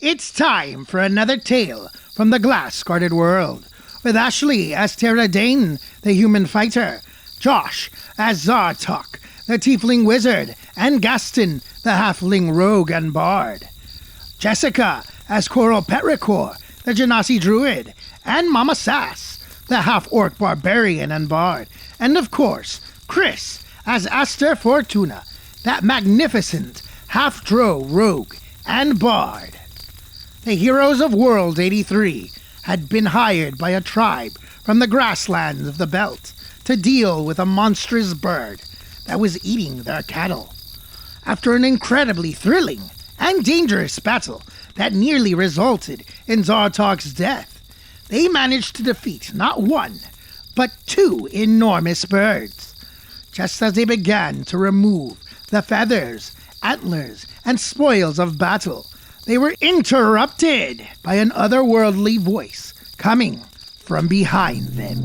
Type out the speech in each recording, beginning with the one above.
It's time for another tale from the glass-guarded world, with Ashley as Terra Dane, the human fighter, Josh as Zartok, the tiefling wizard, and Gaston, the halfling rogue and bard. Jessica as Coral Petrichor, the Genasi druid, and Mama Sass, the half-orc barbarian and bard, and of course, Chris as Aster Fortuna, that magnificent half-drow rogue and bard. The heroes of World 83 had been hired by a tribe from the grasslands of the Belt to deal with a monstrous bird that was eating their cattle. After an incredibly thrilling and dangerous battle that nearly resulted in Zartok's death, they managed to defeat not one, but two enormous birds. Just as they began to remove the feathers, antlers, and spoils of battle, they were interrupted by an otherworldly voice coming from behind them.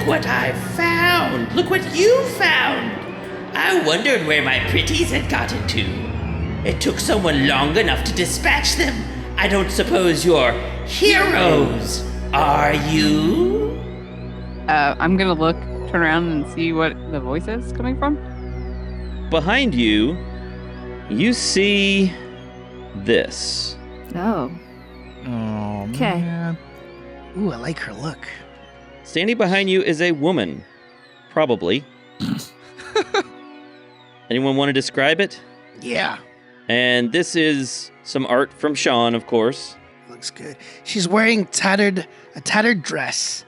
What I found! Look what you found! I wondered where my pretties had gotten to. It took someone long enough to dispatch them. I don't suppose you're heroes, are you? I'm gonna turn around and see what the voice is coming from. Behind you, you see this. Oh. Oh, Okay. man. Ooh, I like her look. Standing behind you is a woman. Probably. Anyone want to describe it? Yeah, And this is some art from Shaun, of course. looks good. She's wearing a tattered dress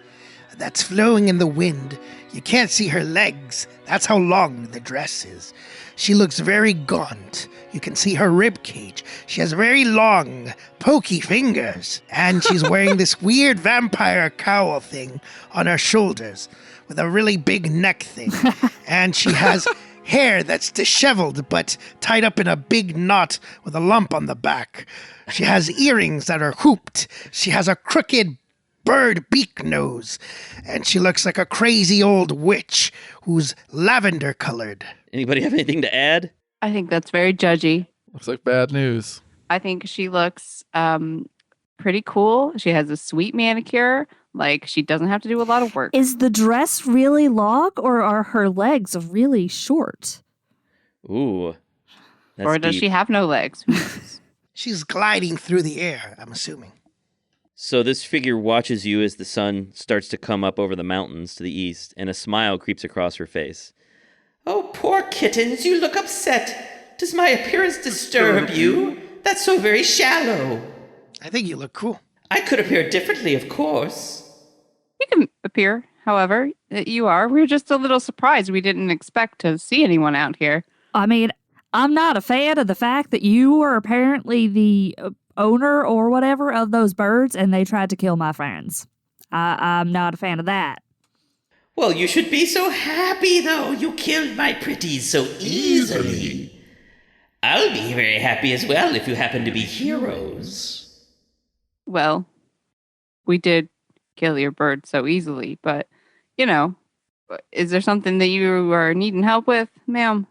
that's flowing in the wind. You can't see her legs. That's how long the dress is. She looks very gaunt. You can see her rib cage. She has very long, pokey fingers. And she's wearing this weird vampire cowl thing on her shoulders with a really big neck thing. And she has hair that's disheveled but tied up in a big knot with a lump on the back. She has earrings that are hooped. She has a crooked bird beak nose. And she looks like a crazy old witch who's lavender colored. Anybody have anything to add? I think that's very judgy. Looks like bad news. I think she looks pretty cool. She has a sweet manicure. Like, she doesn't have to do a lot of work. Is the dress really long or are her legs really short? Ooh. That's Or does deep. she have no legs? Who knows? She's gliding through the air, I'm assuming. So this figure watches you as the sun starts to come up over the mountains to the east, and a smile creeps across her face. Oh, poor kittens, you look upset. Does my appearance disturb you? That's so very shallow. I think you look cool. I could appear differently, of course. You can appear, however, you are. We're just a little surprised. We didn't expect to see anyone out here. I mean, I'm not a fan of the fact that you were apparently the owner or whatever of those birds and they tried to kill my friends. I'm not a fan of that. Well, you should be so happy, though. You killed my pretties so easily. I'll be very happy as well if you happen to be heroes. Well, we did kill your bird so easily, but, is there something that you are needing help with, ma'am?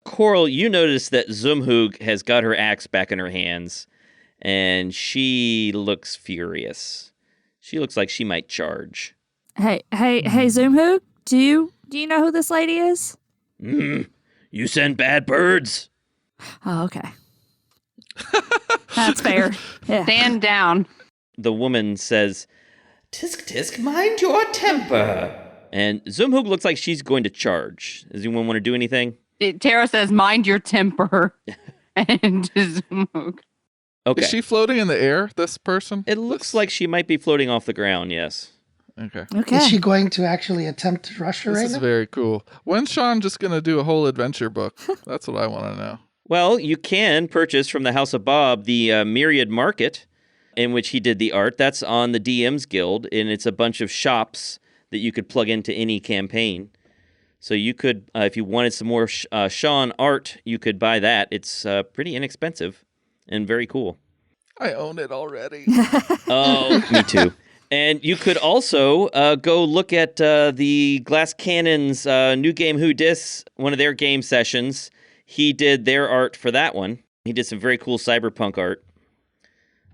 Coral, you notice that Zumhug has got her axe back in her hands, and she looks furious. She looks like she might charge. Hey, Zoomhoog, do you know who this lady is? You send bad birds? Oh, okay. That's fair. Yeah. Stand down. The woman says, Tisk tisk, mind your temper. and Zumhug looks like she's going to charge. Does anyone want to do anything? Tara says, mind your temper. And Okay. Is she floating in the air, this person? It looks like she might be floating off the ground, yes. Okay. Okay. Is she going to actually attempt to rush her This right is now? very cool. When's Shaun just going to do a whole adventure book? That's what I want to know. Well, you can purchase from the House of Bob the Myriad Market. in which he did the art, that's on the DM's Guild, and it's a bunch of shops that you could plug into any campaign. So you could, if you wanted some more Shaun art, you could buy that. It's pretty inexpensive and very cool. I own it already. Oh, me too. And you could also go look at the Glass Cannon's New Game Who Dis, one of their game sessions. He did their art for that one. He did some very cool cyberpunk art.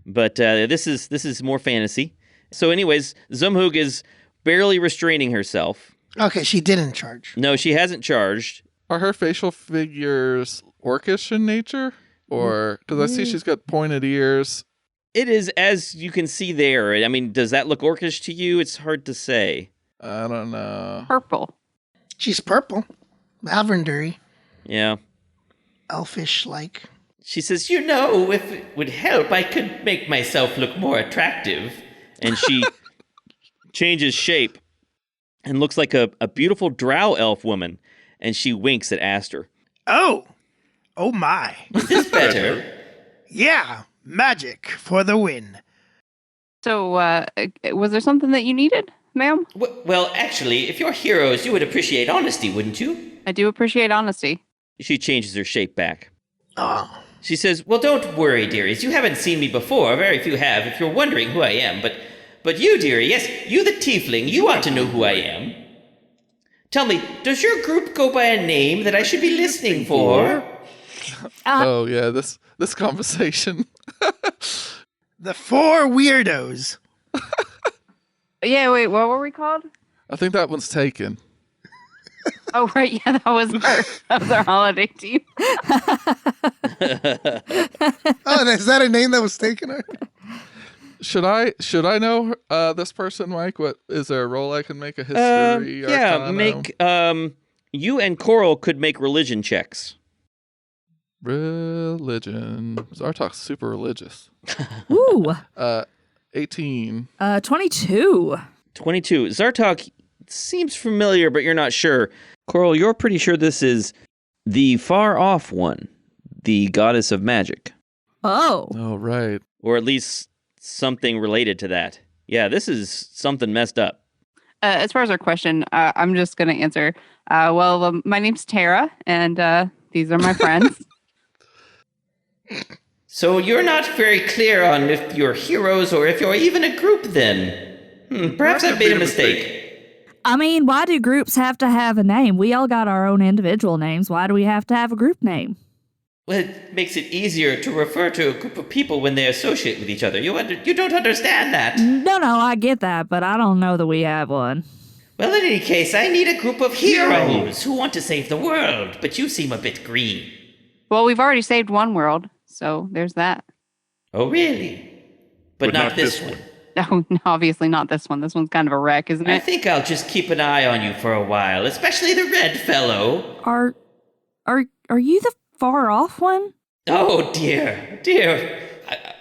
But this is more fantasy. So anyways, Zumhoog is barely restraining herself. Okay, she didn't charge. No, she hasn't charged. Are her facial figures orcish in nature? Or, because I see she's got pointed ears. It is, as you can see there. I mean, does that look orcish to you? It's hard to say. I don't know. Purple. She's purple. Lavender-y. Yeah. Elfish-like. She says, you know, if it would help, I could make myself look more attractive. And she changes shape and looks like a beautiful drow elf woman. And she winks at Aster. Oh my. Is this better? Yeah, magic for the win. So, was there something that you needed, ma'am? Well, actually, if you're heroes, you would appreciate honesty, wouldn't you? I do appreciate honesty. She changes her shape back. Oh. She says, Well, don't worry, dearies. You haven't seen me before. Very few have, if you're wondering who I am. But you, dearie, yes, you the tiefling, you ought to know who I am. Tell me, does your group go by a name that I should be listening for? Oh, yeah, this conversation. The Four Weirdos. Yeah, wait, what were we called? I think that one's taken. Oh, right, yeah, that was our holiday team. Oh, is that a name that was taken? Should I know this person, Mike? What is there a role I can make? A history? yeah, Arcana? make you and Coral could make religion checks. Religion. Zartok's super religious. Ooh. 18. 22. 22. Zartok seems familiar, but you're not sure. Coral, you're pretty sure this is the far off one, the goddess of magic. Oh. Oh, right. Or at least something related to that. Yeah, this is something messed up. As far as our question, I'm just going to answer. My name's Tara, and these are my friends. So you're not very clear on if you're heroes or if you're even a group then. Perhaps I've made a mistake. I mean, why do groups have to have a name? We all got our own individual names. Why do we have to have a group name? Well, it makes it easier to refer to a group of people when they associate with each other. You don't understand that. No, I get that, but I don't know that we have one. Well, in any case, I need a group of heroes who want to save the world, but you seem a bit green. Well, we've already saved one world, so there's that. Oh, really? But not this one. No, obviously not this one. This one's kind of a wreck, isn't I it? think I'll just keep an eye on you for a while, especially the red fellow. Are you the far off one? Oh, dear.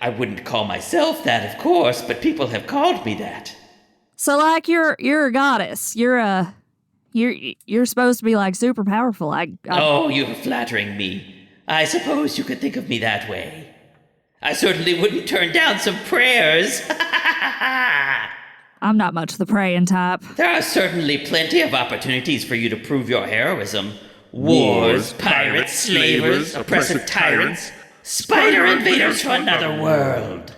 I wouldn't call myself that, of course, but people have called me that. So, like, you're a goddess. You're supposed to be like super powerful. Oh, you're flattering me. I suppose you could think of me that way. I certainly wouldn't turn down some prayers. I'm not much the praying type. There are certainly plenty of opportunities for you to prove your heroism. Wars, pirates, slavers, oppressive tyrants, spider invaders from another world.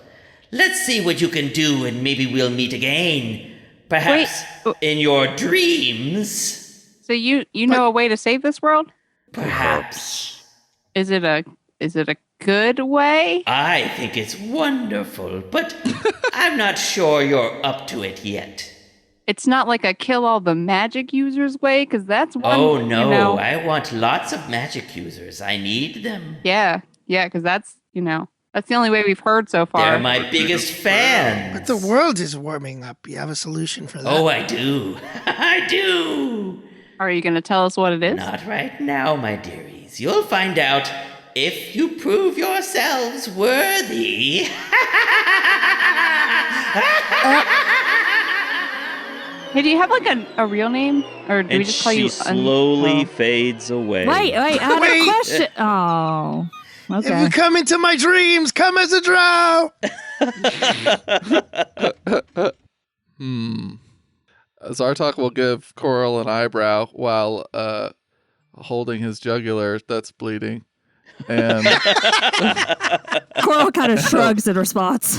Let's see what you can do and maybe we'll meet again. Perhaps in your dreams. So you know a way to save this world? Perhaps. Is it a good way? I think it's wonderful, but I'm not sure you're up to it yet. It's not like a kill all the magic users way, because that's one. Oh, no, you know. I want lots of magic users. I need them. Yeah, because that's the only way we've heard so far. They're my biggest fans. But the world is warming up. You have a solution for that? Oh, I do. I do. Are you going to tell us what it is? Not right now, my dearies. You'll find out if you prove yourselves worthy. Hey, do you have like a real name, or do we And just call she you? slowly fades away. Wait, I have Wait. a question. Oh, If okay. you come into my dreams, come as a drow. Zartok will give Coral an eyebrow while holding his jugular that's bleeding. And Coral kind of shrugs in response.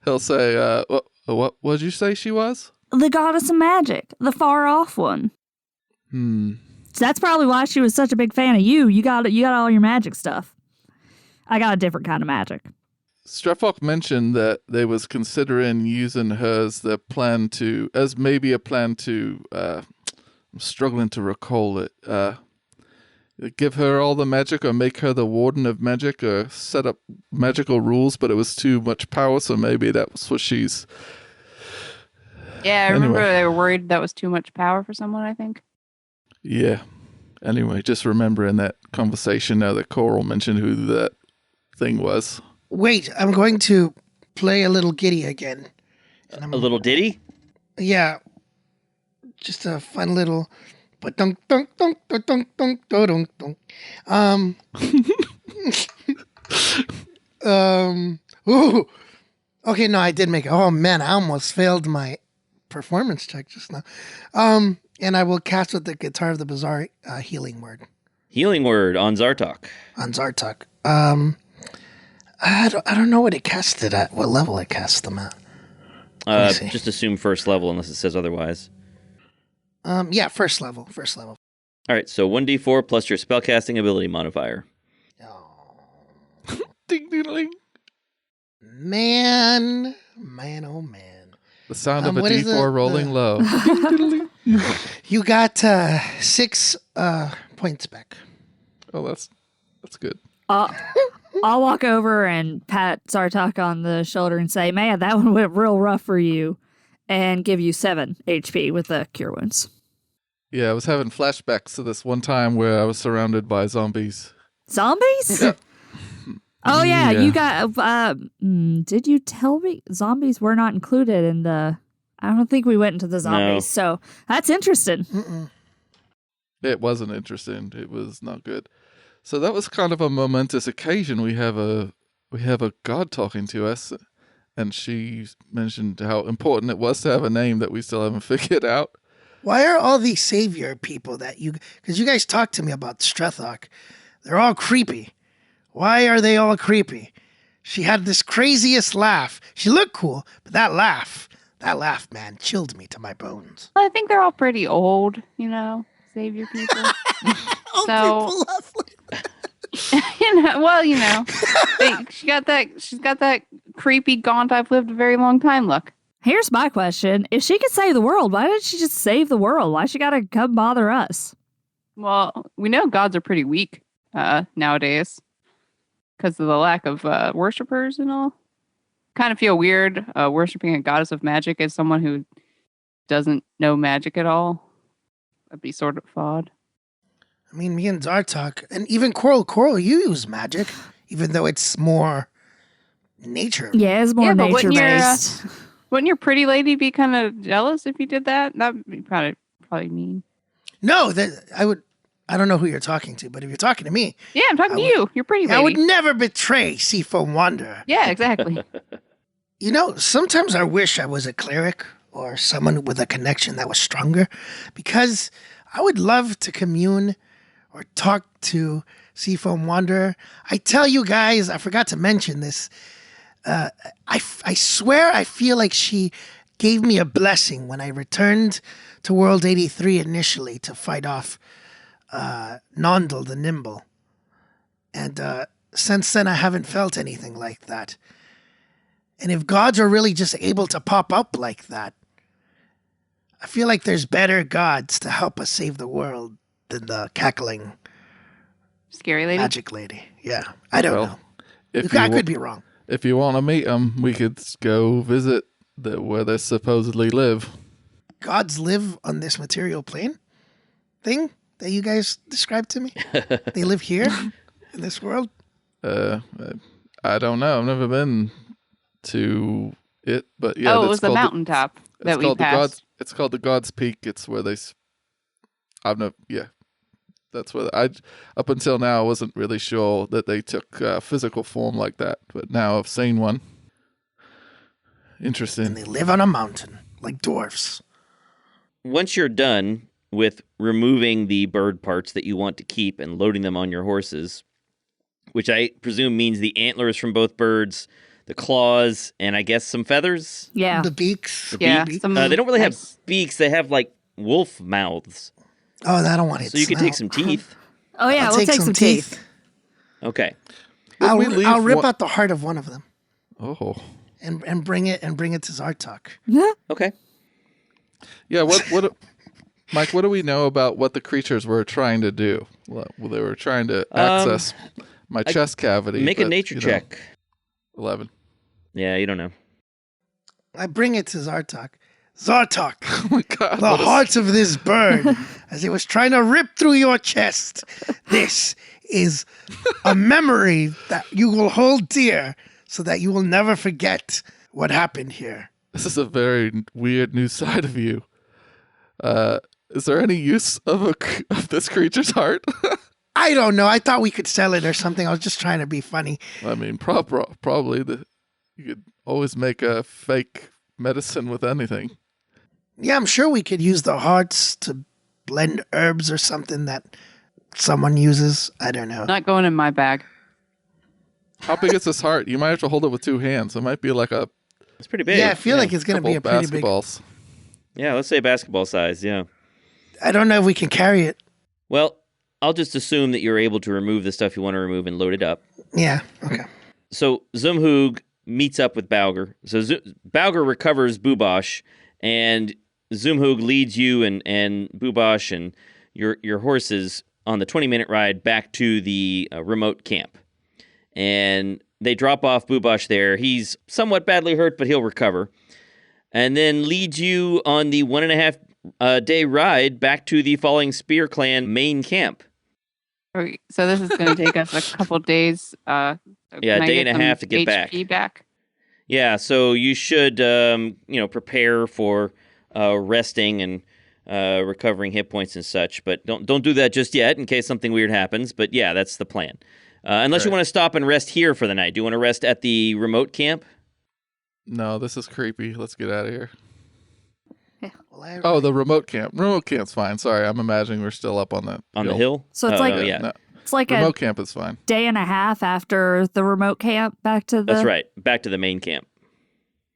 he'll say, what did you say she was? The goddess of magic, the far off one. So that's probably why she was such a big fan of you. You got all your magic stuff. I got a different kind of magic. Strefok mentioned that they was considering using her as a plan to, I'm struggling to recall it. Give her all the magic or make her the warden of magic or set up magical rules, but it was too much power, so maybe that was what she's... Yeah, I remember they were worried that was too much power for someone, I think. Yeah. Anyway, just remembering that conversation now that Coral mentioned who that thing was. Wait, I'm going to play a little giddy again. A little ditty? Yeah. Just a fun little... Ooh. Okay, no, I did make it. Oh, man, I almost failed my performance check just now. And I will cast with the Guitar of the Bazaar healing word. Healing word on Zartok. On Zartok. I don't know what it casted at. What level it cast them at. Just assume first level unless it says otherwise. Yeah, first level. All right, so 1d4 plus your spellcasting ability modifier. Oh. Ding, ding, ding. Man, oh man. The sound of a D4 rolling low. You got 6 points back. Oh, that's good. I'll walk over and pat Zartok on the shoulder and say, man, that one went real rough for you, and give you 7 HP with the cure wounds. Yeah, I was having flashbacks to this one time where I was surrounded by zombies. Zombies? Yeah. Oh, yeah, you got, did you tell me zombies were not included in the, I don't think we went into the zombies, so that's interesting. Mm-mm. It wasn't interesting. It was not good. So that was kind of a momentous occasion. We have a god talking to us, and she mentioned how important it was to have a name that we still haven't figured out. Why are all these savior people because you guys talked to me about Strethok, they're all creepy. Why are they all creepy? She had this craziest laugh. She looked cool, but that laugh, man, chilled me to my bones. I think they're all pretty old, savior people. So, people laugh like that. she's got that creepy gaunt I've lived a very long time look. Here's my question. If she could save the world, why didn't she just save the world? Why she gotta come bother us? Well, we know gods are pretty weak nowadays because of the lack of worshippers and all. Kind of feel weird worshiping a goddess of magic as someone who doesn't know magic at all. That'd be sort of odd. I mean, me and Zartok, and even Coral, you use magic, even though it's more nature. Yeah, it's more nature-based. Wouldn't your pretty lady be kind of jealous if you did that? That would be probably mean. No, I don't know who you're talking to, but if you're talking to me... Yeah, I'm talking to you. You're pretty lady. I would never betray Seafoam Wanderer. Yeah, exactly. Sometimes I wish I was a cleric or someone with a connection that was stronger, because I would love to commune or talk to Seafoam Wanderer. I tell you guys, I forgot to mention this. I swear I feel like she gave me a blessing when I returned to World 83 initially to fight off Nondal the Nimble. And since then, I haven't felt anything like that. And if gods are really just able to pop up like that, I feel like there's better gods to help us save the world than the cackling scary lady? Magic lady. Yeah, I don't know. I could be wrong. If you want to meet them, we could go visit where they supposedly live. Gods live on this material plane thing that you guys described to me? They live here in this world? I don't know. I've never been to it, but yeah. Oh, it was the mountaintop that we passed. It's called the God's Peak. It's where they... That's where up until now, I wasn't really sure that they took physical form like that, but now I've seen one. Interesting. And they live on a mountain, like dwarfs. Once you're done with removing the bird parts that you want to keep and loading them on your horses, which I presume means the antlers from both birds, the claws, and I guess some feathers. Yeah. The beaks. Yeah, Beak. some They don't really have nice- beaks. They have like wolf mouths. Oh, I don't want it. So you can take some teeth. Oh, yeah, I'll we'll take some teeth. Okay. I'll, we leave I'll rip one- out the heart of one of them Oh. and bring it to Zartok. Okay. Yeah, what Mike, what do we know about what the creatures were trying to do? Well, they were trying to access my chest cavity. Make a but, nature you know, check. 11. Yeah, you don't know. I bring it to Zartok. Zartok, Oh my god. the heart of this bird, as it was trying to rip through your chest. This is a memory that you will hold dear so that you will never forget what happened here. This is a very weird new side of you. Is there any use of this creature's heart? I don't know. I thought we could sell it or something. I was just trying to be funny. I mean, probably you could always make a fake medicine with anything. Yeah, I'm sure we could use the hearts to blend herbs or something that someone uses. I don't know. Not going in my bag. How big is this heart? You might have to hold it with two hands. It might be like a It's pretty big. Yeah, I feel like it's going to couple be a pretty big. basketballs. Yeah, let's say basketball size, yeah. I don't know if we can carry it. Well, I'll just assume that you're able to remove the stuff you want to remove and load it up. Yeah, okay. So Zumhoog meets up with Balger. So Balger recovers Bubosh, and Zumhoog leads you and Bubosh and your horses on the 20-minute ride back to the remote camp. And they drop off Bubosh there. He's somewhat badly hurt, but he'll recover. And then leads you on the 1.5 day ride back to the Falling Spear Clan main camp. Okay, so this is going to take us a couple days. Yeah, can I day get and a some half to get HP back. Yeah, so you should, prepare for resting and recovering hit points and such. But don't do that just yet in case something weird happens. But yeah, that's the plan. Unless you Right. want to stop and rest here for the night. Do you want to rest at the remote camp? No, this is creepy. Let's get out of here. Well, Oh, the remote camp. Remote camp's fine. Sorry, I'm imagining we're still up on that On the hill? So it's Oh, like- no, yeah. No, It's like remote a camp is fine. day and a half after the remote camp back to the. That's right. Back to the main camp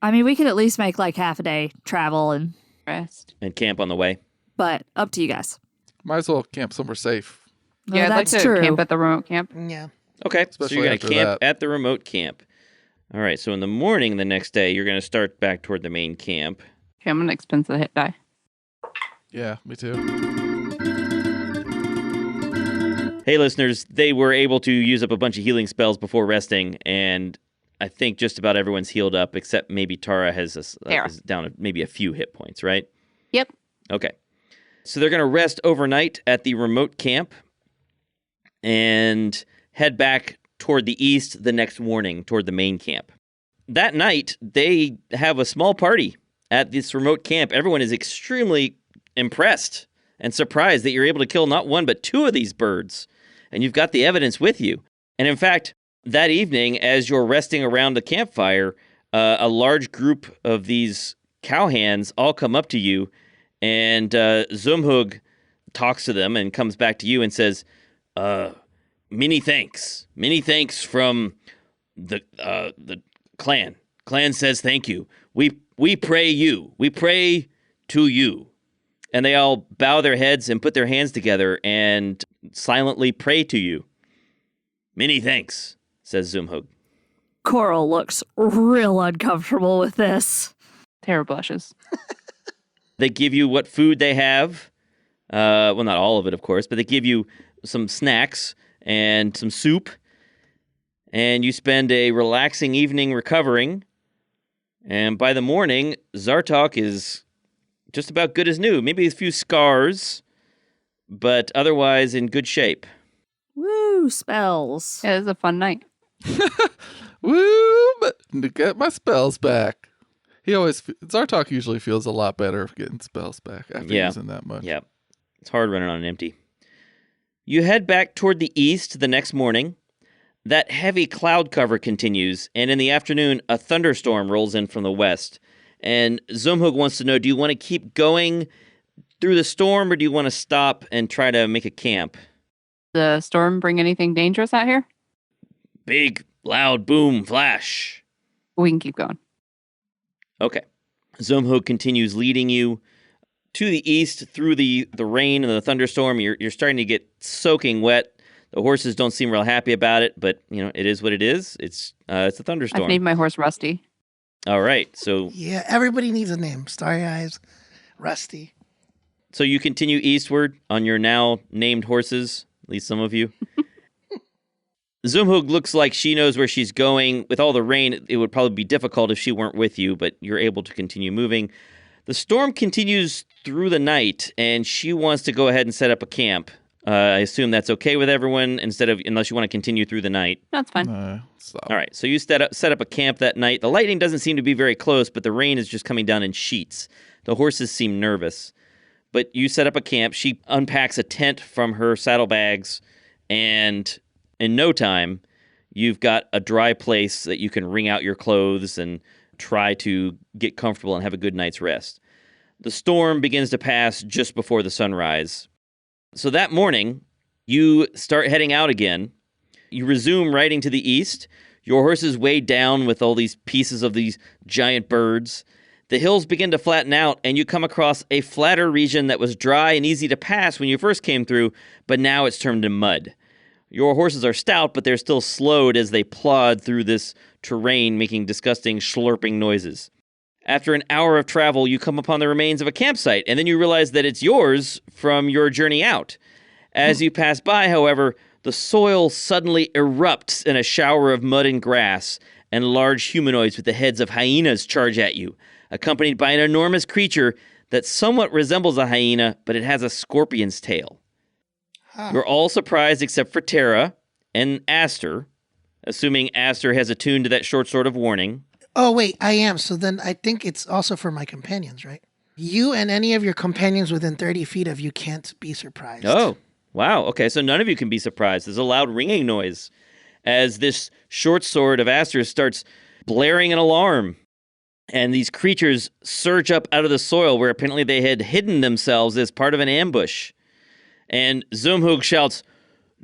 I mean, we could at least make like half a day travel, Rest. and camp on the way. but up to you guys. Might as well camp somewhere safe. No, Yeah, I'd like that's to true. camp at the remote camp. yeah. Okay, so Especially you're going to after camp that. at the remote camp. All right, so in the morning the next day, you're going to start back toward the main camp. Okay, I'm going to expense the hit die. Yeah, me too. Hey, listeners, they were able to use up a bunch of healing spells before resting, and I think just about everyone's healed up, except maybe Tara is down to maybe a few hit points, right? Yep. Okay. So they're going to rest overnight at the remote camp and head back toward the east the next morning toward the main camp. That night, they have a small party at this remote camp. Everyone is extremely impressed and surprised that you're able to kill not one but two of these birds, and you've got the evidence with you. And in fact, that evening, as you're resting around the campfire, a large group of these cowhands all come up to you, and Zumhoog talks to them and comes back to you and says, many thanks from the clan. Clan says thank you. We pray to you. And they all bow their heads and put their hands together and silently pray to you. Many thanks, says Zumhoog. Coral looks real uncomfortable with this. Tara blushes. They give you what food they have. Well, not all of it, of course, but they give you some snacks and some soup. And you spend a relaxing evening recovering. And by the morning, Zartok is just about good as new. Maybe a few scars, but otherwise in good shape. Woo, spells. Yeah, this is a fun night. Woo! But to get my spells back. Zartok usually feels a lot better getting spells back after Yeah. using that much. Yeah, it's hard running on an empty. You head back toward the east the next morning. That heavy cloud cover continues, and in the afternoon, a thunderstorm rolls in from the west. And Zumhug wants to know, do you want to keep going through the storm, or do you want to stop and try to make a camp? The storm bring anything dangerous out here? Big, loud boom, flash. We can keep going. Okay. Zumhug continues leading you to the east through the rain and the thunderstorm. You're starting to get soaking wet. The horses don't seem real happy about it, but it is what it is. It's a thunderstorm. I've named my horse Rusty. All right, so Yeah, everybody needs a name. Starry Eyes, Rusty. so you continue eastward on your now named horses, at least some of you. Zumhug looks like she knows where she's going. With all the rain, it would probably be difficult if she weren't with you, but you're able to continue moving. The storm continues through the night, and she wants to go ahead and set up a camp. I assume that's okay with everyone, unless you want to continue through the night. That's fine. Stop. All right, so you set up a camp that night. The lightning doesn't seem to be very close, but the rain is just coming down in sheets. The horses seem nervous. But you set up a camp. She unpacks a tent from her saddlebags, and in no time, you've got a dry place that you can wring out your clothes and try to get comfortable and have a good night's rest. The storm begins to pass just before the sunrise. So that morning, you start heading out again. You resume riding to the east. Your horses weighed down with all these pieces of these giant birds. The hills begin to flatten out, and you come across a flatter region that was dry and easy to pass when you first came through, but now it's turned to mud. Your horses are stout, but they're still slowed as they plod through this terrain, making disgusting slurping noises. After an hour of travel, you come upon the remains of a campsite, and then you realize that it's yours from your journey out. As you pass by, however, the soil suddenly erupts in a shower of mud and grass, and large humanoids with the heads of hyenas charge at you, accompanied by an enormous creature that somewhat resembles a hyena, but it has a scorpion's tail. You're all surprised except for Tara and Aster, assuming Aster has attuned to that short sword of warning. Oh, wait, I am. So then I think it's also for my companions, right? You and any of your companions within 30 feet of you can't be surprised. Oh, wow. Okay, so none of you can be surprised. There's a loud ringing noise as this short sword of Aster starts blaring an alarm. And these creatures surge up out of the soil where apparently they had hidden themselves as part of an ambush. And Zumhug shouts,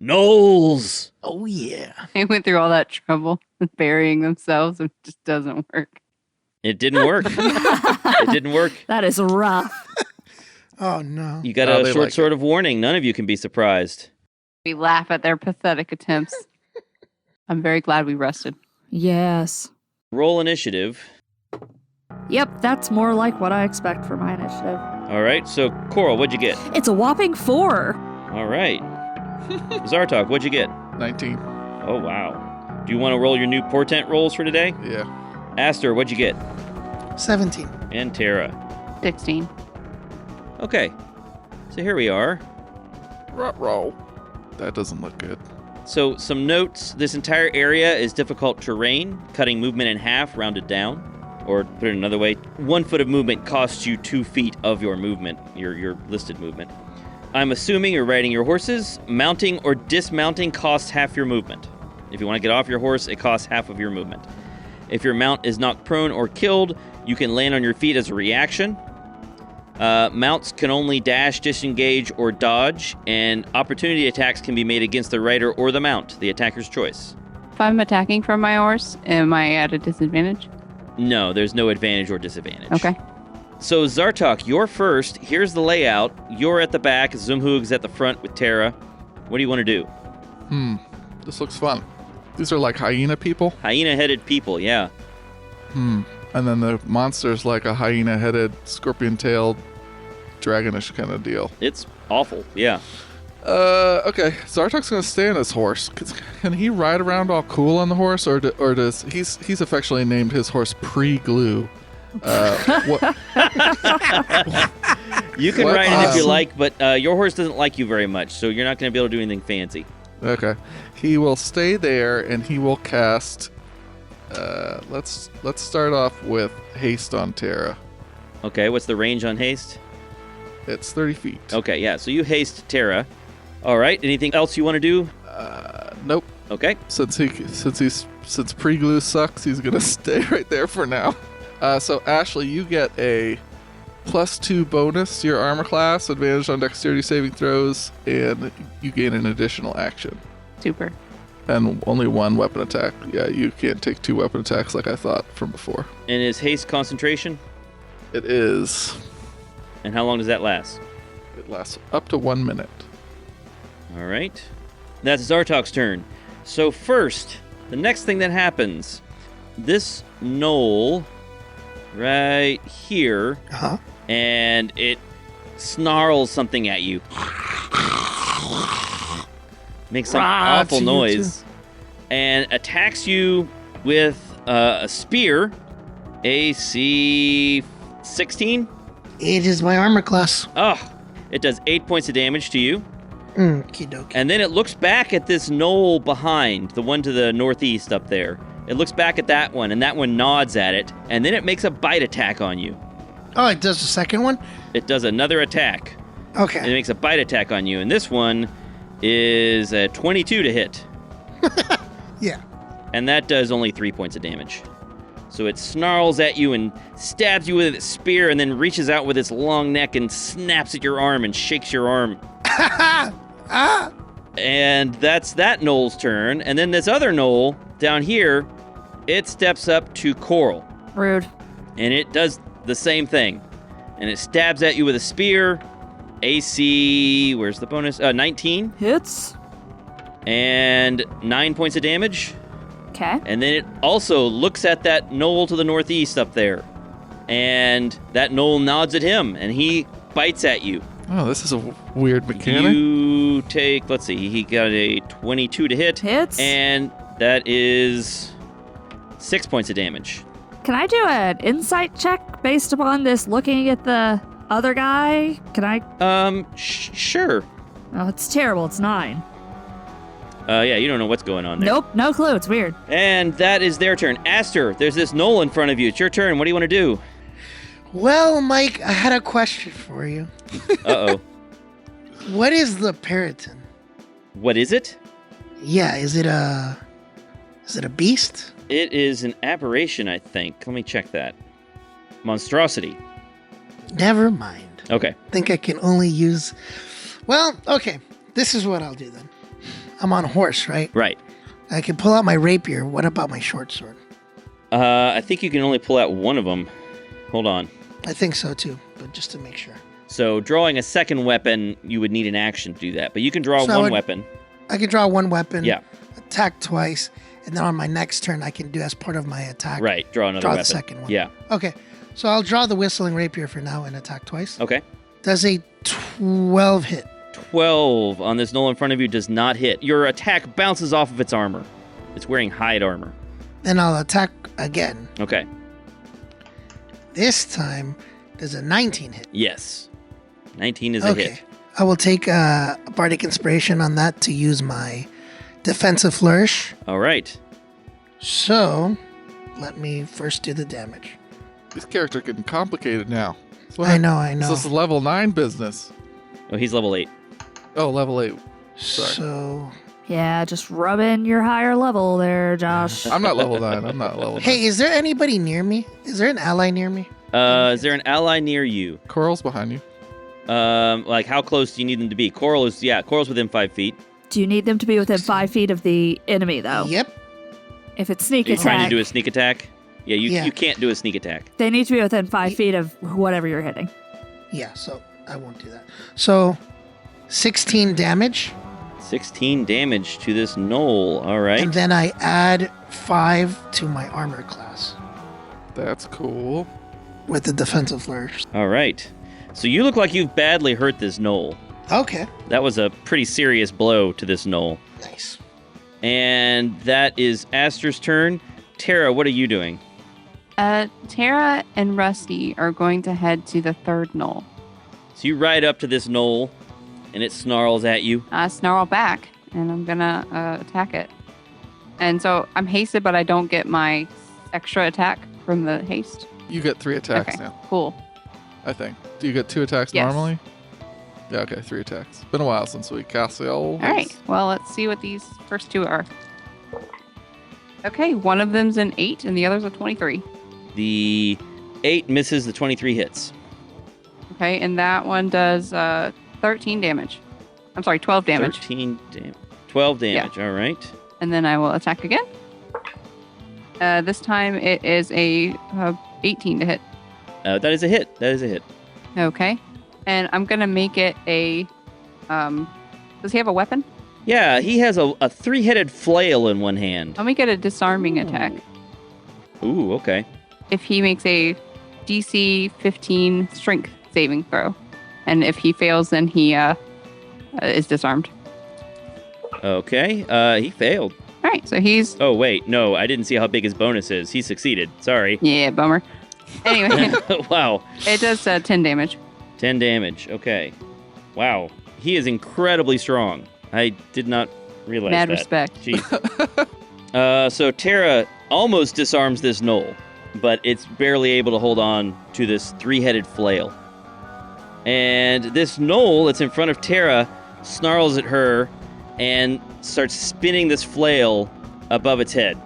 "Gnolls!" Oh, yeah. They went through all that trouble with burying themselves. It just doesn't work. It didn't work. It didn't work. That is rough. Oh, no. You got a short sword of warning. None of you can be surprised. We laugh at their pathetic attempts. I'm very glad we rested. Yes. Roll initiative. Yep, that's more like what I expect for my initiative. All right, so Coral, what'd you get? It's a whopping 4. All right. Zartok, what'd you get? 19. Oh, wow. Do you want to roll your new portent rolls for today? Yeah. Aster, what'd you get? 17. And Tara. 16. Okay. So here we are. Roll. That doesn't look good. So some notes. This entire area is difficult terrain, cutting movement in half, rounded down. Or put it another way, 1 foot of movement costs you 2 feet of your movement, your listed movement. I'm assuming you're riding your horses. Mounting or dismounting costs half your movement. If you want to get off your horse, it costs half of your movement. If your mount is knocked prone or killed, you can land on your feet as a reaction. Mounts can only dash, disengage, or dodge, and opportunity attacks can be made against the rider or the mount, the attacker's choice. If I'm attacking from my horse, am I at a disadvantage? No, there's no advantage or disadvantage. Okay. So Zartok, you're first. Here's the layout. You're at the back. Zumhug's at the front with Tara. What do you want to do? This looks fun. These are like hyena people? Hyena-headed people, yeah. And then the monster's like a hyena-headed, scorpion-tailed, dragonish kind of deal. It's awful, yeah. Okay. Zartok's gonna stay on his horse. Can he ride around all cool on the horse, or does he's affectionately named his horse Pre-Glue? What? You can ride it if you like, but your horse doesn't like you very much, so you're not going to be able to do anything fancy. Okay. He will stay there, and he will cast. Let's start off with haste on Tara. Okay, what's the range on haste? It's 30 feet. Okay, yeah, so you haste Tara. All right, anything else you want to do? Nope. Okay. Since pre-glue sucks, he's gonna stay right there for now. So Ashley, you get a +2 bonus to your armor class, advantage on dexterity saving throws, and you gain an additional action. Super. And only 1 weapon attack. Yeah, you can't take 2 weapon attacks like I thought from before. And is haste concentration? It is. And how long does that last? It lasts up to 1 minute. All right. That's Zartok's turn. So first, the next thing that happens, this gnoll right here, and it snarls something at you. Makes some awful noise. And attacks you with a spear. AC 16? It is my armor class. Oh, it does 8 points of damage to you. Okie And then it looks back at this gnoll behind, the one to the northeast up there. It looks back at that one, and that one nods at it, and then it makes a bite attack on you. Oh, it does the second one? It does another attack. Okay. And it makes a bite attack on you, and this one is a 22 to hit. Yeah. And that does only 3 points of damage. So it snarls at you and stabs you with its spear and then reaches out with its long neck and snaps at your arm and shakes your arm. And that's that gnoll's turn. And then this other gnoll down here, it steps up to Coral. Rude. And it does the same thing. And it stabs at you with a spear. AC, where's the bonus? 19. Hits. And 9 points of damage. Okay. And then it also looks at that gnoll to the northeast up there. And that gnoll nods at him, and he bites at you. Oh, this is a weird mechanic. You take, let's see, he got a 22 to hit. Hits. And that is 6 points of damage. Can I do an insight check based upon this looking at the other guy? Can I? Sure. Oh, it's terrible. It's 9. Yeah, you don't know what's going on there. Nope, no clue. It's weird. And that is their turn. Aster, there's this gnoll in front of you. It's your turn. What do you want to do? Well, Mike, I had a question for you. Uh-oh. What is the Peryton? What is it? Yeah, is it a beast? It is an aberration, I think. Let me check that. Monstrosity. Never mind. Okay. I think I can only use... Well, okay. This is what I'll do then. I'm on a horse, right? Right. I can pull out my rapier. What about my short sword? I think you can only pull out one of them. Hold on. I think so too, but just to make sure. So drawing a second weapon, you would need an action to do that. But you can draw one weapon. I can draw one weapon. Yeah. Attack twice, and then on my next turn, I can do as part of my attack. Right. Draw another weapon. the second one. Yeah. Okay. So I'll draw the whistling rapier for now and attack twice. Okay. Does a 12 hit? 12 on this gnoll in front of you does not hit. Your attack bounces off of its armor. It's wearing hide armor. Then I'll attack again. Okay. This time, does a 19 hit? Yes. 19 is a hit. I will take a bardic inspiration on that to use my defensive flourish. All right. So, let me first do the damage. This character getting complicated now. I know. This is level 9 business. Oh, he's level 8. Oh, level 8. Sorry. So, Yeah, just rub in your higher level there, Josh. I'm not level 9. I'm not level 9. hey, is there anybody near me? Is there an ally near me? Is there an ally near you? Coral's behind you. Like how close do you need them to be? Coral's within 5 feet. Do you need them to be within 5 feet of the enemy, though? Yep. If it's sneak Are you attack, trying to do a sneak attack? Yeah, Yeah. you can't do a sneak attack. they need to be within 5 feet of whatever you're hitting. Yeah, so I won't do that. So, 16 damage. 16 damage to this gnoll. All right. And then I add 5 to my armor class That's cool. with the defensive flourish. All right. So you look like you've badly hurt this gnoll. Okay. That was a pretty serious blow to this gnoll. Nice. And that is Aster's turn. Tara, what are you doing? Tara and Rusty are going to head to the third gnoll. So you ride up to this gnoll, and it snarls at you. I snarl back, and I'm gonna attack it. And so I'm hasted, but I don't get my extra attack from the haste. You get 3 attacks Okay, now, cool. I think. Do you get 2 attacks Yes. normally? Yeah, okay, 3 attacks. Been a while since we cast the old. All right, well, let's see what these first two are. Okay, one of them's an 8 and the other's a 23. The 8 misses, the 23 hits. Okay, and that one does 13 damage. I'm sorry, 12 damage. 12 damage, all right. And then I will attack again. This time it is a 18 to hit. That is a hit. That is a hit. Okay. And I'm going to make it a... does he have a weapon? Yeah, he has a three-headed flail in one hand. I'll make it a disarming attack. Ooh, okay. If he makes a DC 15 strength saving throw. And if he fails, then he is disarmed. Okay, he failed. All right, so he's... Oh, wait, no, I didn't see how big his bonus is. He succeeded. Sorry. Yeah, bummer. Anyway, Wow. it does 10 damage. 10 damage, okay. Wow, he is incredibly strong. I did not realize Mad that. respect. Jeez. So Terra almost disarms this gnoll, but it's barely able to hold on to this three-headed flail. And this gnoll that's in front of Terra snarls at her and starts spinning this flail above its head.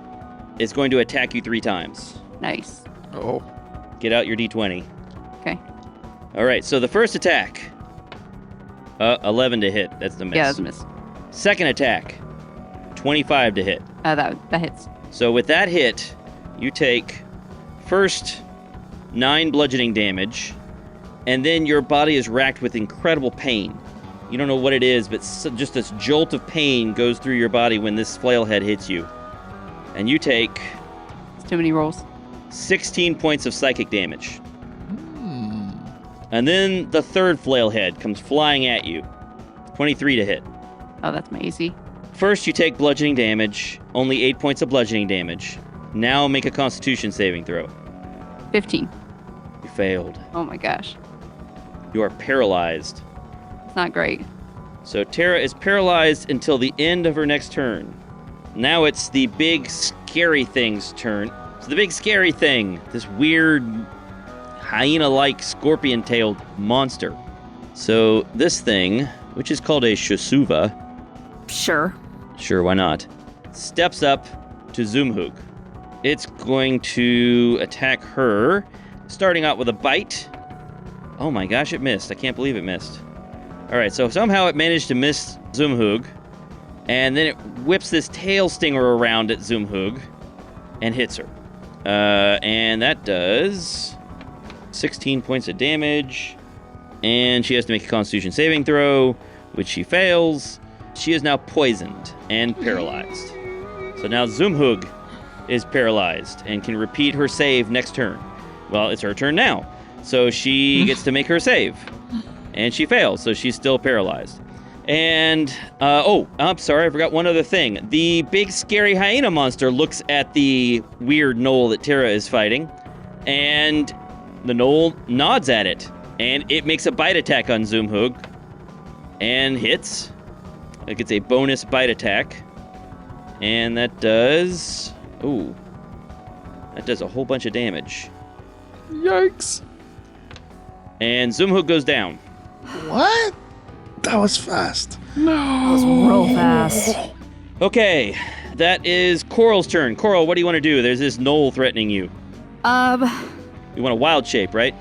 It's going to attack you 3 times. Nice. Oh. Get out your d20. Okay. All right, so the first attack, 11 to hit. That's the miss. Yeah, that's a miss. Second attack, 25 to hit. That hits. So with that hit, you take first 9 bludgeoning damage, and then your body is racked with incredible pain. You don't know what it is, but just this jolt of pain goes through your body when this flail head hits you. And you take... It's too many rolls. 16 points of psychic damage. And then the third flail head comes flying at you. 23 to hit. Oh, that's my AC. First, you take bludgeoning damage. Only 8 points of bludgeoning damage. Now make a Constitution saving throw. 15. You failed. Oh my gosh. You are paralyzed. It's not great. So Terra is paralyzed until the end of her next turn. Now it's the big scary thing's turn. So the big scary thing, this weird hyena-like scorpion-tailed monster. So this thing, which is called a Shasuva, Sure. why not, steps up to Zoomhoog. It's going to attack her, starting out with a bite. Oh my gosh, it missed. I can't believe it missed. All right, so somehow it managed to miss Zoomhoog, and then it whips this tail stinger around at Zoomhoog and hits her. And that does 16 points of damage, and she has to make a Constitution saving throw, which she fails. She is now poisoned and paralyzed. So now Zoomhoog is paralyzed and can repeat her save next turn. Well, it's her turn now, so she gets to make her save, and she fails, so she's still paralyzed. And, I'm sorry, I forgot one other thing. The big scary hyena monster looks at the weird gnoll that Terra is fighting, and the gnoll nods at it, and it makes a bite attack on Zoomhoog, and hits. It gets a bonus bite attack, and that does... Ooh. That does a whole bunch of damage. Yikes. And Zoomhoog goes down. What? That was fast. That was real fast. Okay, that is Coral's turn. Coral, what do you want to do? There's this gnoll threatening you. You want a wild shape, right?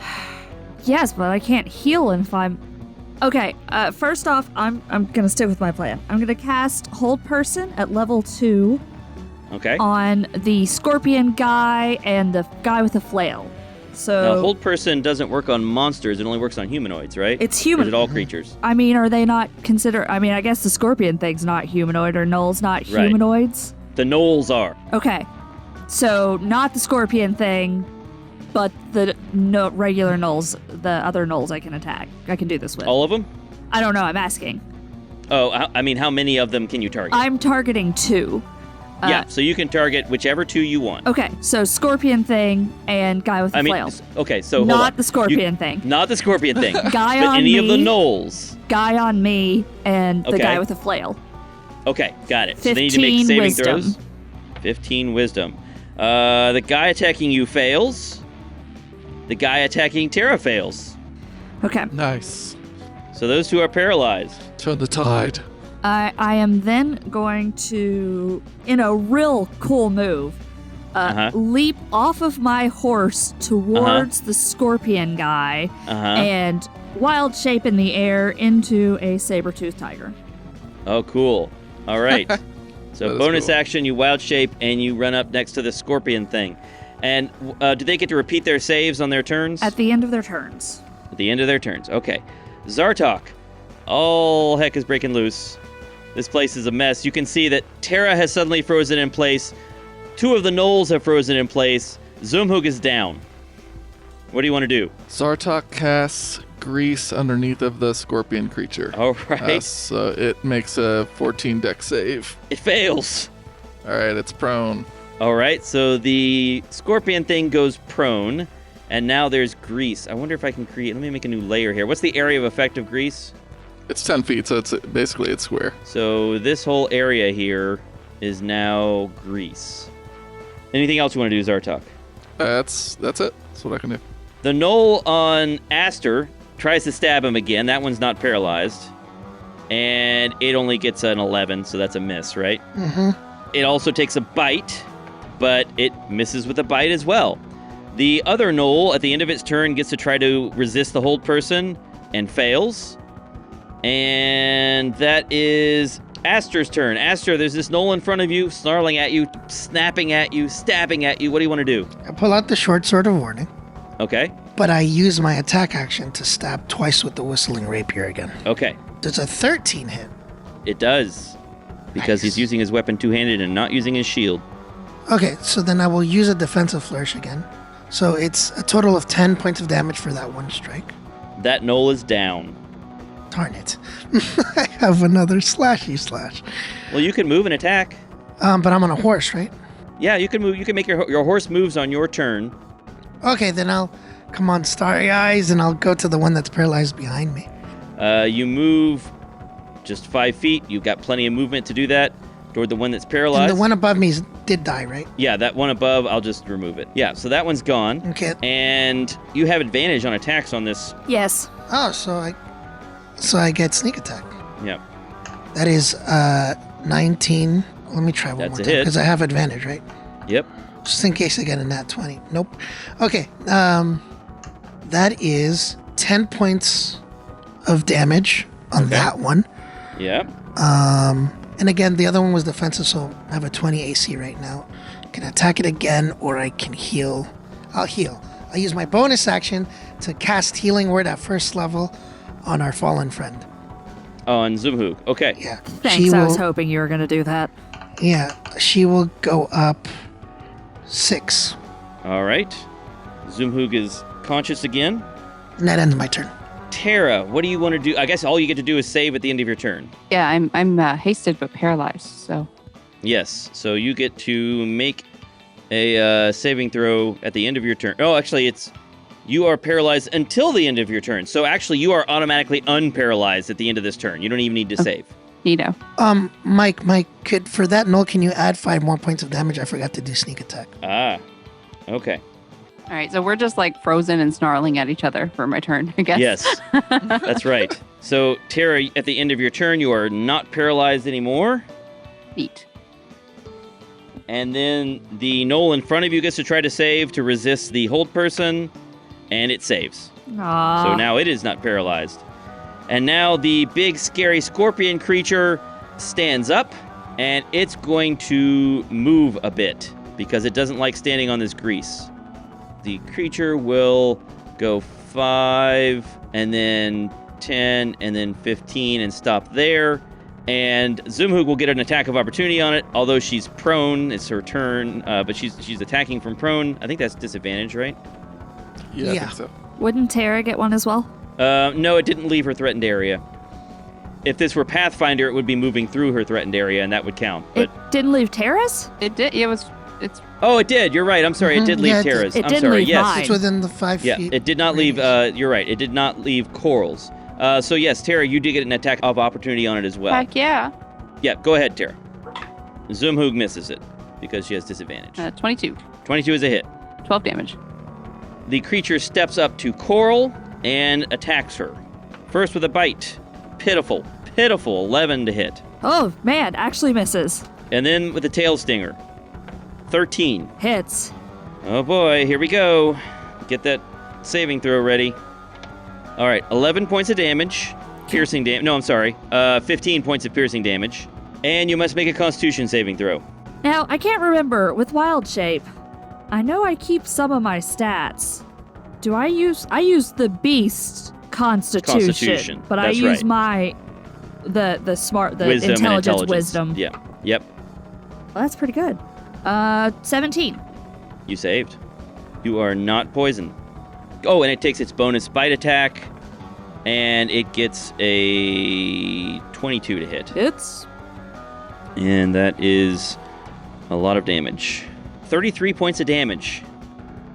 Yes, but I can't heal if I'm... Okay, first off, I'm gonna stick with my plan. I'm gonna cast Hold Person at level 2 Okay. on the scorpion guy and the guy with the flail. So Now, Hold Person doesn't work on monsters. It only works on humanoids, right? it's human. Or is it all creatures? I mean, are they not consider? I mean, I guess the scorpion thing's not humanoid, or Gnolls not Right. humanoids. The gnolls are. Okay, so not the scorpion thing, but the regular Gnolls, the other Gnolls I can attack. I can do this with. All of them? I don't know. I'm asking. Oh, I mean, how many of them can you target? I'm targeting 2. Yeah, so you can target whichever 2 you want. Okay, so scorpion thing and guy with the I mean, flail. okay, so hold Not on. the scorpion thing. Not the scorpion thing. Guy but on any me. of the gnolls. Guy on me and the Okay. guy with the flail. Okay, got it. So they need to make 15 saving wisdom. throws. 15 wisdom. The guy attacking you fails. The guy attacking Terra fails. Okay. Nice. So those 2 are paralyzed. Turn the tide. I am then going to, in a real cool move, leap off of my horse towards the scorpion guy and wild shape in the air into a saber-toothed tiger. Oh, cool. All right. So bonus cool. action, you wild shape, and you run up next to the scorpion thing. And do they get to repeat their saves on their turns? At the end of their turns. At the end of their turns. Okay. Zartok. All heck is breaking loose. This place is a mess. You can see that Terra has suddenly frozen in place. 2 of the Gnolls have frozen in place. Zumhug is down. What do you want to do? Zartok casts grease underneath of the scorpion creature. All right. So it makes a 14 dex save. It fails. All right, it's prone. All right, so the scorpion thing goes prone, and now there's grease. I wonder if I can create... Let me make a new layer here. What's the area of effect of grease? It's 10 feet, so it's basically it's square. So this whole area here is now grease. Anything else you want to do, Zartok? That's it. That's what I can do. The Gnoll on Aster tries to stab him again. That one's not paralyzed. And it only gets an 11, so that's a miss, right? Mm-hmm. It also takes a bite, but it misses with a bite as well. The other Gnoll, at the end of its turn, gets to try to resist the hold person and fails. And that is Aster's turn. Aster, there's this Gnoll in front of you, snarling at you, snapping at you, stabbing at you. What do you want to do? I pull out the short sword of warning, Okay. but I use my attack action to stab twice with the whistling rapier again. Okay. There's a 13 hit. It does. Because he's Nice. using his weapon two-handed and not using his shield. Okay, so then I will use a defensive flourish again. So it's a total of 10 points of damage for that one strike. That Gnoll is down. Darn it. I have another slashy slash. Well, you can move and attack. But I'm on a horse, right? Yeah, you can move. You can make your horse moves on your turn. Okay, then I'll come on Starry Eyes and I'll go to the one that's paralyzed behind me. You move just 5 feet. You've got plenty of movement to do that toward the one that's paralyzed. And the one above me did die, right? Yeah, that one above, I'll just remove it. Yeah, so that one's gone. Okay. And you have advantage on attacks on this. Yes. Oh, so I get sneak attack. Yep. That is 19. Let me try one That's more a time hit. because I have advantage, right? Yep. Just in case I get a nat 20. Nope. Okay. That is 10 points of damage on that one. Yep. And again, the other one was defensive, so I have a 20 AC right now. I can attack it again, or I can heal. I'll heal. I'll use my bonus action to cast Healing Word at first level on our fallen friend. On Zumhug. Okay. Yeah. Thanks, I was hoping you were going to do that. Yeah, she will go up 6. All right. Zumhug is conscious again. And that ends my turn. Terra, what do you want to do? I guess all you get to do is save at the end of your turn. Yeah, I'm hasted but paralyzed, so Yes. So you get to make a saving throw at the end of your turn. Oh, actually, you are paralyzed until the end of your turn. So actually, you are automatically unparalyzed at the end of this turn. You don't even need to save. neato. Mike, for that Gnoll, can you add 5 more points of damage? I forgot to do sneak attack. Ah. Okay. All right, so we're just like frozen and snarling at each other for my turn, I guess. Yes. That's right. So, Terra, at the end of your turn, you are not paralyzed anymore. Neat. And then the Gnoll in front of you gets to try to save to resist the hold person, and it saves. Aww. So now it is not paralyzed. And now the big, scary scorpion creature stands up, and it's going to move a bit because it doesn't like standing on this grease. The creature will go 5, and then 10, and then 15, and stop there. And Zumhug will get an attack of opportunity on it, although she's prone. It's her turn, but she's attacking from prone. I think that's disadvantage, right? Yeah, I Yeah. think so. Wouldn't Tara get one as well? No, it didn't leave her threatened area. If this were Pathfinder, it would be moving through her threatened area, and that would count. But It didn't leave Tara's? It did. It's oh, it did. You're right. I'm sorry. It did leave Yeah, it did. Terra's. It I'm didn't sorry. leave Yes. mine. It's within the 5 Yeah, feet. it did not leave. range. You're right. It did not leave Corals. So yes, Tara, you did get an attack of opportunity on it as well. heck yeah. Yeah, go ahead, Tara. Zumhug misses it because she has disadvantage. 22. 22 is a hit. 12 damage. The creature steps up to Coral and attacks her. First with a bite. Pitiful 11 to hit. Oh, man, actually misses. And then with the tail stinger. 13. Hits. Oh boy, here we go. Get that saving throw ready. All right, 11 points of damage. Piercing damage. No, I'm sorry. 15 points of piercing damage. And you must make a Constitution saving throw. Now, I can't remember. With Wild Shape, I know I keep some of my stats. Do I use the Beast Constitution. But I use my the Wisdom intelligence wisdom. Yeah. Yep. Well, that's pretty good. 17. You saved. You are not poisoned. Oh, and it takes its bonus bite attack, and it gets a 22 to hit. Hits. And that is a lot of damage. 33 points of damage.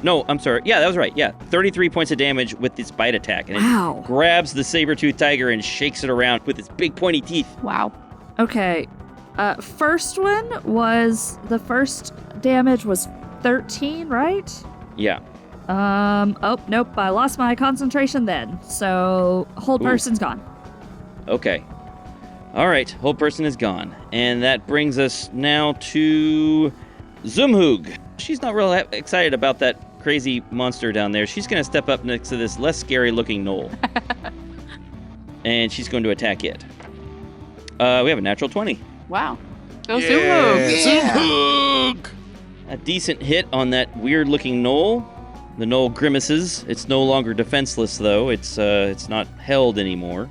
No, I'm sorry. Yeah, that was right. Yeah, 33 points of damage with its bite attack. And it grabs the saber-toothed tiger and shakes it around with its big pointy teeth. Wow. Okay. First damage was 13, right? Yeah. Oh, nope. I lost my concentration then. So, hold person's gone. Okay. All right. Hold person is gone. And that brings us now to Zumhug. She's not real excited about that crazy monster down there. She's going to step up next to this less scary looking gnoll. And she's going to attack it. We have a natural 20. Wow. Go Zumhug. Zumhug! A decent hit on that weird looking gnoll. The gnoll grimaces. It's no longer defenseless though. It's not held anymore.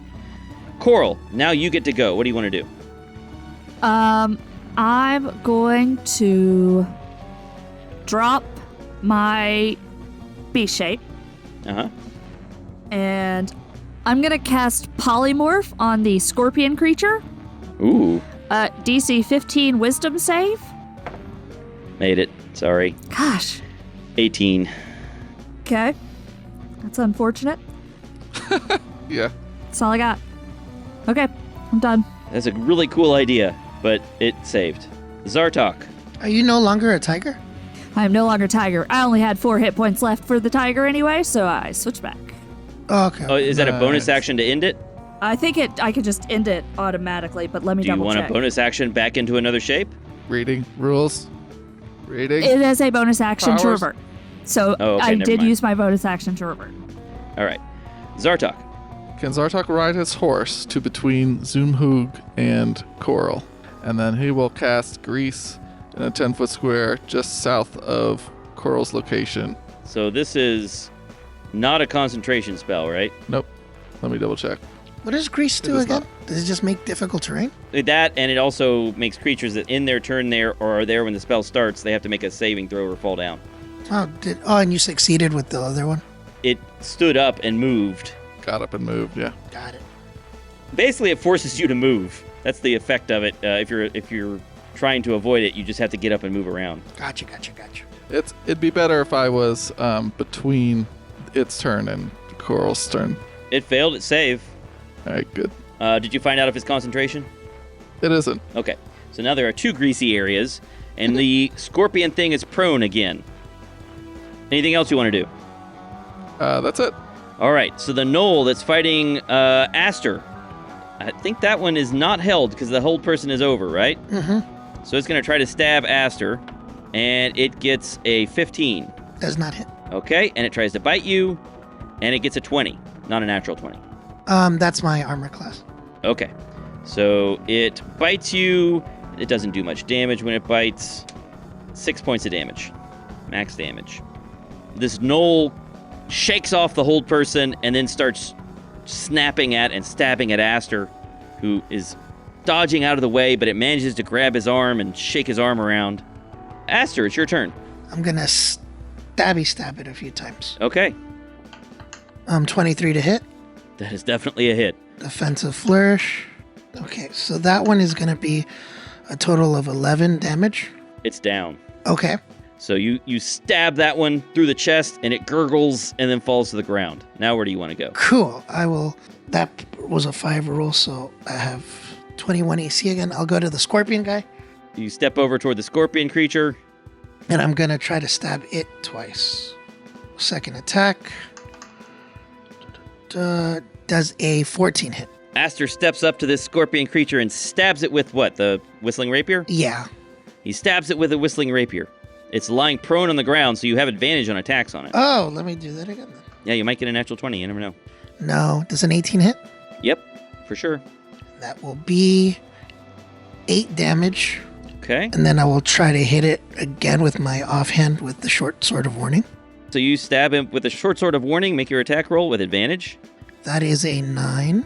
Coral, now you get to go. What do you want to do? I'm going to drop my B shape. Uh-huh. And I'm going to cast Polymorph on the scorpion creature. Ooh. DC 15 wisdom save. Made it. Sorry. Gosh. 18. Okay. That's unfortunate. Yeah. That's all I got. Okay. I'm done. That's a really cool idea, but it saved. Zartok. Are you no longer a tiger? I am no longer tiger. I only had 4 hit points left for the tiger anyway, so I switched back. Oh, okay. Oh, is that a bonus action to end it? I think I could just end it automatically, but let me Do you double want check. a bonus action back into another shape? Reading rules. Reading. It is a bonus action to Powers. revert. So Oh, okay, I never did mind. use my bonus action to revert. All right. Zartok. Can Zartok ride his horse to between Zumhug and Coral? And then he will cast Grease in a 10-foot square just south of Coral's location. So this is not a concentration spell, right? Nope. Let me double check. What does grease do does again? not. Does it just make difficult terrain? That, and it also makes creatures that in their turn there or are there when the spell starts, they have to make a saving throw or fall down. And you succeeded with the other one? It stood up and moved. Got up and moved, yeah. Got it. Basically, it forces you to move. That's the effect of it. If you're trying to avoid it, you just have to get up and move around. Gotcha. It'd be better if I was between its turn and Coral's turn. It failed its save. All right, good. Did you find out if it's concentration? It isn't. Okay. So now there are 2 greasy areas, and the scorpion thing is prone again. Anything else you want to do? That's it. All right. So the gnoll that's fighting Aster, I think that one is not held because the hold person is over, right? Mm-hmm. So it's going to try to stab Aster, and it gets a 15. Does not hit. Okay. And it tries to bite you, and it gets a 20, not a natural 20. That's my armor class. Okay. So it bites you. It doesn't do much damage when it bites. 6 points of damage. Max damage. This gnoll shakes off the hold person and then starts snapping at and stabbing at Aster, who is dodging out of the way, but it manages to grab his arm and shake his arm around. Aster, it's your turn. I'm going to stab it a few times. Okay. 23 to hit. That is definitely a hit. Defensive flourish. Okay, so that one is going to be a total of 11 damage. It's down. Okay. So you stab that one through the chest, and it gurgles and then falls to the ground. Now where do you want to go? Cool. That was a 5 roll, so I have 21 AC again. I'll go to the scorpion guy, You step over toward the scorpion creature. and I'm going to try to stab it twice. Second attack. Does a 14 hit? Aster steps up to this scorpion creature and stabs it with what? The whistling rapier? Yeah. He stabs it with a whistling rapier. It's lying prone on the ground, so you have advantage on attacks on it. Oh, let me do that again then. Yeah, you might get a natural 20. You never know. No. Does an 18 hit? Yep, for sure. That will be 8 damage. Okay. And then I will try to hit it again with my offhand with the short sword of warning. So you stab him with a short sword of warning. Make your attack roll with advantage. That is a 9.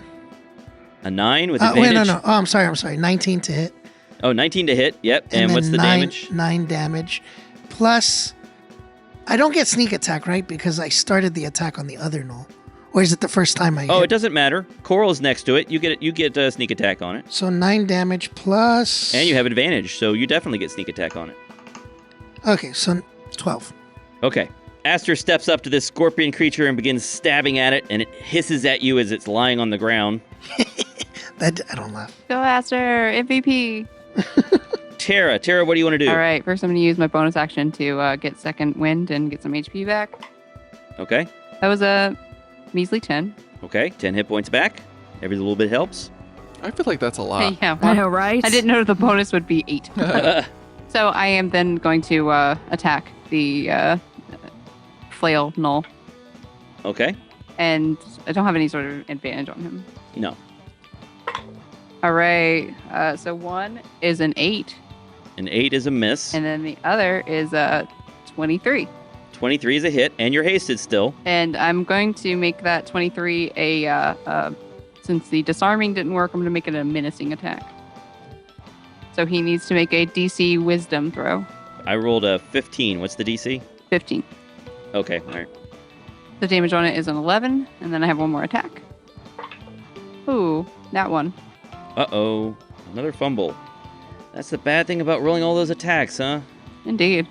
A 9 with advantage. Wait, no. Oh, I'm sorry. 19 to hit. Oh, 19 to hit. Yep. And what's the damage? 9 damage. Plus, I don't get sneak attack, right? Because I started the attack on the other Gnoll. Or is it the first time I hit? Oh, it doesn't matter. Coral's next to it. You get a sneak attack on it. So 9 damage plus... And you have advantage, so you definitely get sneak attack on it. Okay, so 12. Okay. Aster steps up to this scorpion creature and begins stabbing at it, and it hisses at you as it's lying on the ground. I don't laugh. Go Aster, MVP. Tara, what do you want to do? All right, first I'm going to use my bonus action to get second wind and get some HP back. Okay. That was a measly 10. Okay, 10 hit points back. Every little bit helps. I feel like that's a lot. Yeah, I know, right? I didn't know the bonus would be 8. So I am then going to attack the flail Gnoll. Okay. And I don't have any sort of advantage on him. No. All right. So one is an 8. An 8 is a miss. And then the other is 23. 23 is a hit, and you're hasted still. And I'm going to make that 23 since the disarming didn't work, I'm going to make it a menacing attack. So he needs to make a DC wisdom throw. I rolled a 15. What's the DC? 15. Okay, all right. The damage on it is an 11, and then I have one more attack. Ooh, that one. Uh-oh, another fumble. That's the bad thing about rolling all those attacks, huh? Indeed.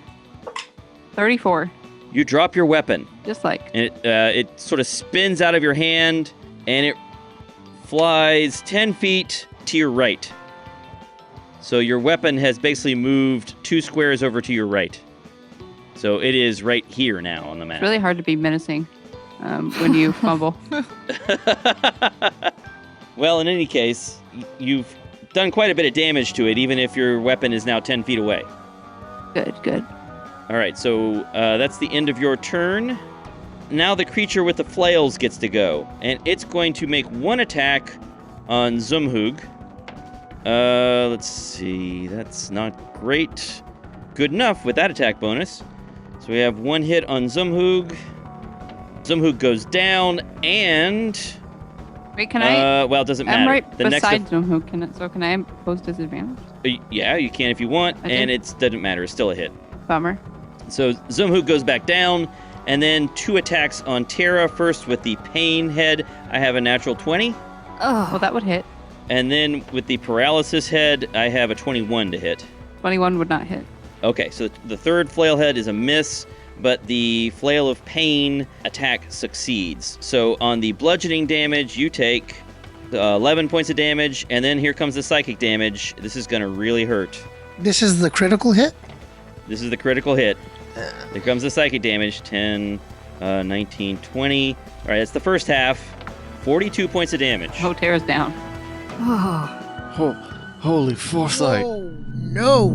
34. You drop your weapon. Just like. And it sort of spins out of your hand, and it flies 10 feet to your right. So your weapon has basically moved 2 squares over to your right. So it is right here now on the map. It's really hard to be menacing when you fumble. Well, in any case, you've done quite a bit of damage to it, even if your weapon is now 10 feet away. Good. All right, so that's the end of your turn. Now the creature with the flails gets to go, and it's going to make one attack on Zumhug. Let's see, that's not great. Good enough with that attack bonus. So we have one hit on Zumhug. Zumhug goes down, and... Wait, can I? Well, it doesn't matter. I'm right the beside him. Can I impose disadvantage? Yeah, you can if you want, and it doesn't matter. It's still a hit. Bummer. So Zumhug goes back down, and then 2 attacks on Tara. First with the pain head, I have a natural 20. Oh, Well, that would hit. And then with the paralysis head, I have a 21 to hit. 21 would not hit. Okay, so the third flail head is a miss, but the flail of pain attack succeeds. So on the bludgeoning damage, you take 11 points of damage, and then here comes the psychic damage. This is going to really hurt. This is the critical hit? This is the critical hit. Here comes the psychic damage. 10, 19, 20. All right, that's the first half. 42 points of damage. Oh, Tara's down. oh. Holy foresight. Oh, no.